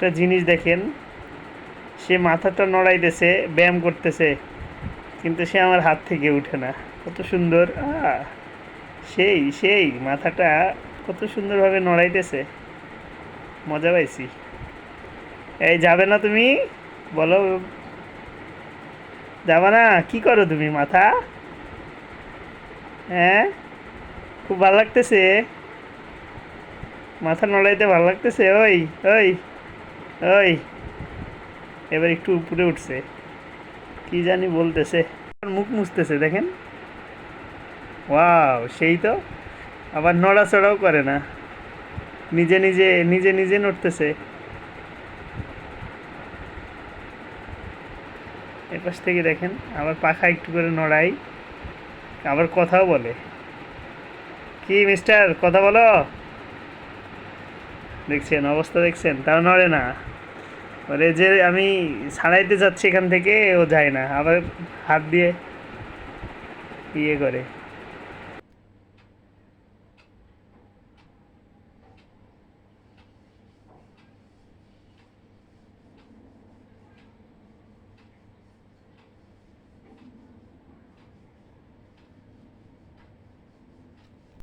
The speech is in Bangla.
একটা জিনিস দেখেন, সে মাথাটা নড়াইতেছে, ব্যায়াম করতেছে, কিন্তু সে আমার হাত থেকে উঠে না। কত সুন্দর! সেই সেই মাথাটা কত সুন্দরভাবে নড়াইতেছে, মজা পাইছি। এই যাবে না তুমি? বলো, যাবে না? কি করো তুমি মাথা? হ্যাঁ, খুব ভালো লাগতেছে মাথা নড়াইতে, ভালো লাগতেছে। ওই ওই ওই, এবার একটু উপরে উঠছে, কি জানি বলতেছে, মুখ মুছতেছে দেখেন। ওয়াও, সেই তো! আবার নড়াচড়াও করে না, নিজে নিজে নিজে নিজে নড়তেছে। এপাশ থেকে দেখেন, আবার পাখা একটু করে নড়াই, আবার কথাও বলে। কি মিস্টার, কথা বলো। দেখছেন অবস্থা, দেখছেন? তাও নড়ে না। ওরে যে আমি ছাড়াইতে যাচ্ছি এখান থেকে, ও যায় না, আবার হাত দিয়ে ইয়ে করে।